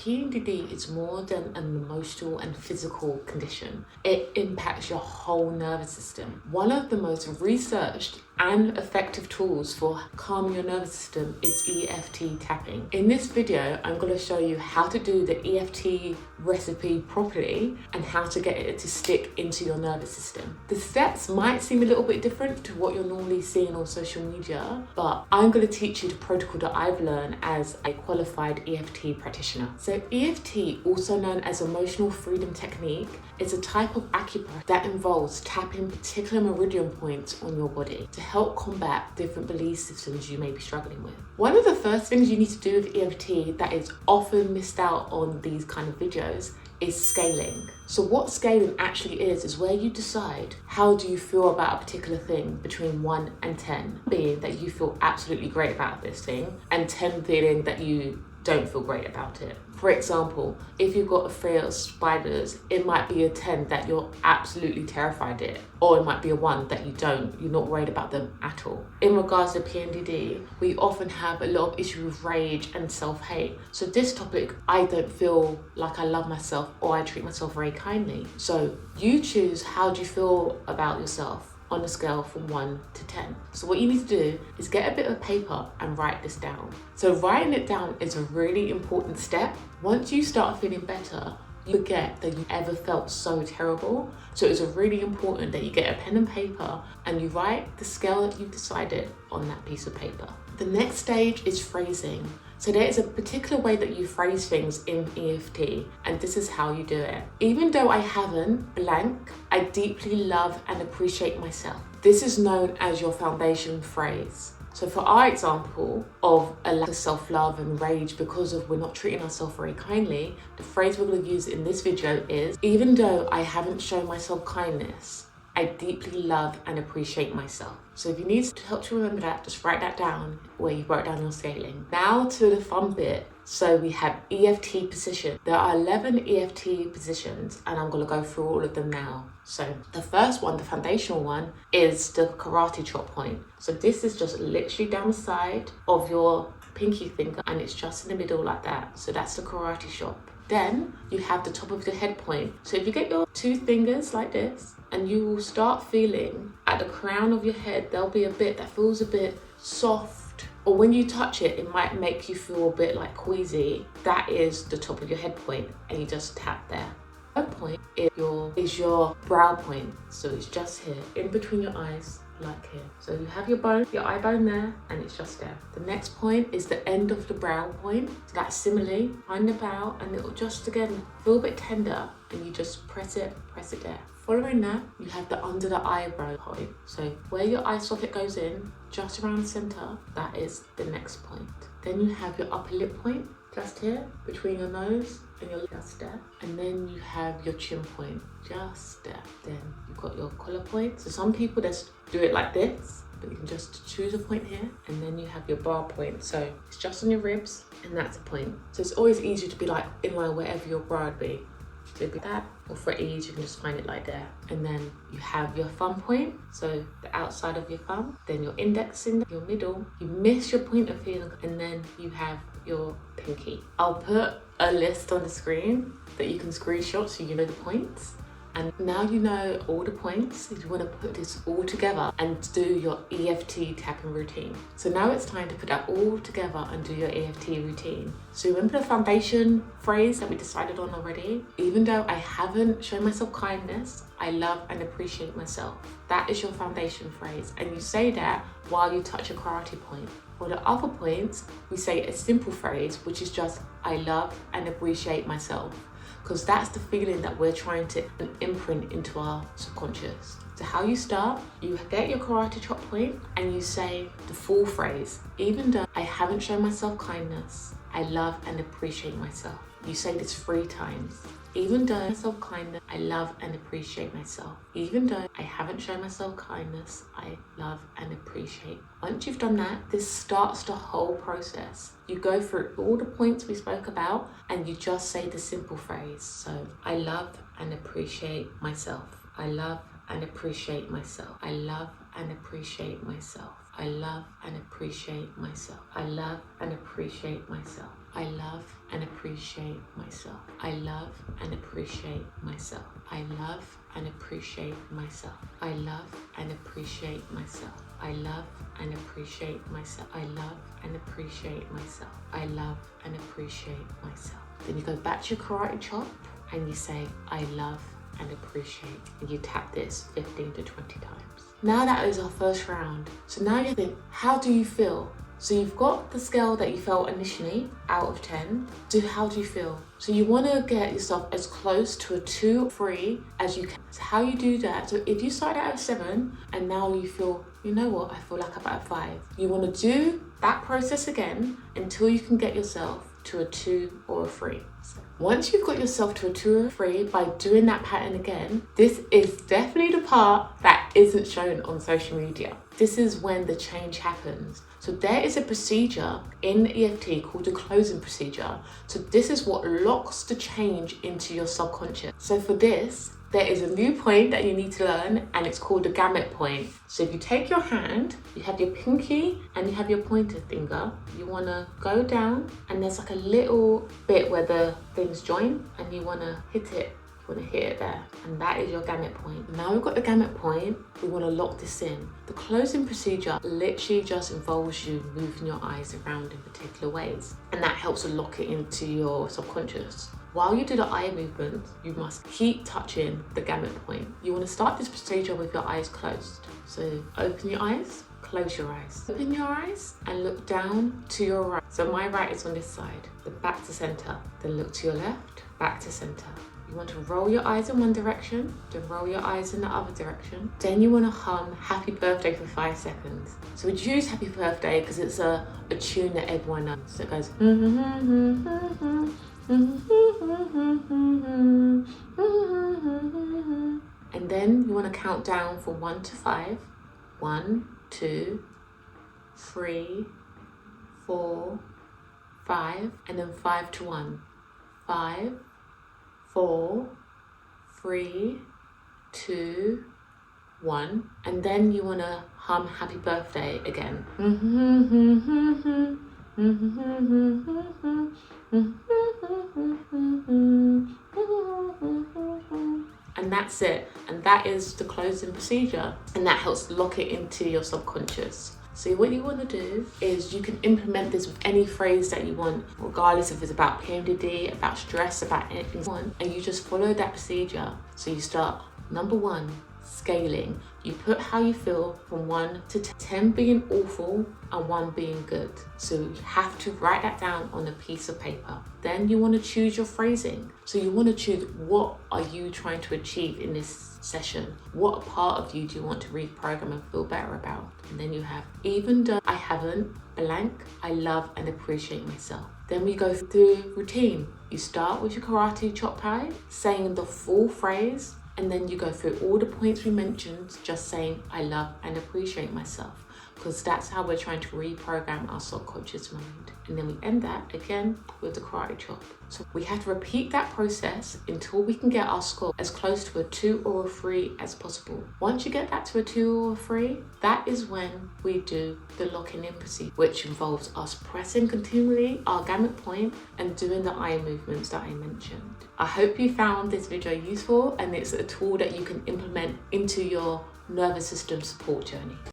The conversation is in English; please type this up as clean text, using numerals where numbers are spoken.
PMDD is more than an emotional and physical condition. It impacts your whole nervous system. One of the most researched and effective tools for calming your nervous system is EFT tapping. In this video, I'm going to show you how to do the EFT recipe properly and how to get it to stick into your nervous system. The steps might seem a little bit different to what you're normally seeing on social media, but I'm going to teach you the protocol that I've learned as a qualified EFT practitioner. So EFT, also known as emotional freedom technique, is a type of acupressure that involves tapping particular meridian points on your body to help combat different belief systems you may be struggling with. One of the first things you need to do with EFT that is often missed out on these kind of videos is scaling. So what scaling actually is where you decide how do you feel about a particular thing between 1 and 10, being that you feel absolutely great about this thing, and 10 feeling that you don't feel great about it. For example, if you've got a fear of spiders, it might be a 10 that you're absolutely terrified of it, or it might be a 1 that you're not worried about them at all. In regards to PMDD, we often have a lot of issues with rage and self-hate. So this topic, I don't feel like I love myself or I treat myself very kindly. So you choose how do you feel about yourself on a scale from 1 to 10. So what you need to do is get a bit of paper and write this down. So writing it down is a really important step. Once you start feeling better, you forget that you ever felt so terrible. So it's really important that you get a pen and paper and you write the scale that you've decided on that piece of paper. The next stage is phrasing. So there is a particular way that you phrase things in EFT, and this is how you do it. Even though I haven't blank, I deeply love and appreciate myself. This is known as your foundation phrase. So for our example of a lack of self-love and rage because of we're not treating ourselves very kindly, the phrase we're going to use in this video is, even though I haven't shown myself kindness, I deeply love and appreciate myself. So if you need to help to remember that, just write that down where you wrote down your scaling. Now to the fun bit. So we have EFT position. There are 11 EFT positions and I'm going to go through all of them now. So the first one, the foundational one, is the karate chop point. So this is just literally down the side of your pinky finger and it's just in the middle like that. So that's the karate chop. Then you have the top of the head point. So if you get your 2 fingers like this, and you will start feeling at the crown of your head, there'll be a bit that feels a bit soft. Or when you touch it, it might make you feel a bit like queasy. That is the top of your head point, and you just tap there. Third point is your brow point. So it's just here, in between your eyes, like here. So you have your eye bone there, and it's just there. The next point is the end of the brow point. So that's similarly behind the brow, and it'll just again feel a bit tender, and you just press it there. Following that, you have the under the eyebrow point. So where your eye socket goes in, just around the center, that is the next point. Then you have your upper lip point, just here, between your nose and your lip, just there. And then you have your chin point, just there. Then you've got your collar point. So some people just do it like this, but you can just choose a point here. And then you have your bar point. So it's just on your ribs, and that's a point. So it's always easier to be like in line wherever your brow would be. So it'd be that, or for ease, you can just find it like there. And then you have your thumb point, so the outside of your thumb, then your index in your middle, you miss your point of feeling, and then you have your pinky. I'll put a list on the screen that you can screenshot so you know the points. And now you know all the points, if you want to put this all together and do your EFT tapping routine. So now it's time to put that all together and do your EFT routine. So remember the foundation phrase that we decided on already? Even though I haven't shown myself kindness, I love and appreciate myself. That is your foundation phrase. And you say that while you touch a karate point. For the other points, we say a simple phrase, which is just, I love and appreciate myself. Because that's the feeling that we're trying to imprint into our subconscious. So how you start, you get your karate chop point and you say the full phrase, even though I haven't shown myself kindness, I love and appreciate myself. You say this 3 times. Even though myself kindness, I love and appreciate myself. Even though I haven't shown myself kindness, I love and appreciate. Once you've done that, this starts the whole process. You go through all the points we spoke about and you just say the simple phrase. So I love and appreciate myself. I love and appreciate myself. I love and appreciate myself. I love and appreciate myself. I love and appreciate myself. I love and appreciate myself. I love and appreciate myself. I love and appreciate myself. I love and appreciate myself. I love and appreciate myself. I love and appreciate myself. I love and appreciate myself. Then you go back to your karate chop and you say, I love and appreciate. And you tap this 15 to 20 times. Now that is our first round. So now you think, how do you feel? So you've got the scale that you felt initially, out of 10, to how do you feel? So you want to get yourself as close to a 2 or 3 as you can. So how you do that, so if you start out at 7 and now you feel, you know what, I feel like I'm at 5. You want to do that process again until you can get yourself to a 2 or a 3. So once you've got yourself to a 2 or a 3 by doing that pattern again, this is definitely the part that isn't shown on social media. This is when the change happens. So there is a procedure in EFT called the closing procedure. So this is what locks the change into your subconscious. So for this, there is a new point that you need to learn, and it's called the gamut point. So if you take your hand, you have your pinky and you have your pointer finger, you want to go down and there's like a little bit where the things join and you want to hit it. You want to hit it there, and that is your gamut point. Now we've got the gamut point, we want to lock this in. The closing procedure literally just involves you moving your eyes around in particular ways, and that helps to lock it into your subconscious. While you do the eye movements, you must keep touching the gamut point. You want to start this procedure with your eyes closed. So open your eyes, close your eyes. Open your eyes and look down to your right. So my right is on this side, the back to center. Then look to your left, back to center. You want to roll your eyes in one direction, then roll your eyes in the other direction. Then you want to hum Happy Birthday for 5 seconds. So we choose Happy Birthday because it's a tune that everyone knows. So it goes and then you want to count down from 1 to 5. 1, 2, 3, 4, 5, and then 5 to 1. 5, 4, 3, 2, 1, and then you want to hum Happy Birthday again. And that's it, and that is the closing procedure, and that helps lock it into your subconscious. So what you want to do is you can implement this with any phrase that you want, regardless if it's about PMDD, about stress, about anything you want, and you just follow that procedure. So you start, number 1, scaling. You put how you feel from 1 to 10 being awful and 1 being good. So you have to write that down on a piece of paper. Then you want to choose your phrasing. So you want to choose, what are you trying to achieve in this session? What part of you do you want to reprogram and feel better about? And then you have, even though I haven't blank, I love and appreciate myself. Then we go through routine. You start with your karate chop pad, saying the full phrase, and then you go through all the points we mentioned, just saying, I love and appreciate myself. Because that's how we're trying to reprogram our subconscious mind. And then we end that again with the karate chop. So we have to repeat that process until we can get our score as close to a 2 or a 3 as possible. Once you get that to a 2 or a 3, that is when we do the locking in procedure, which involves us pressing continually our gamut point and doing the eye movements that I mentioned. I hope you found this video useful, and it's a tool that you can implement into your nervous system support journey.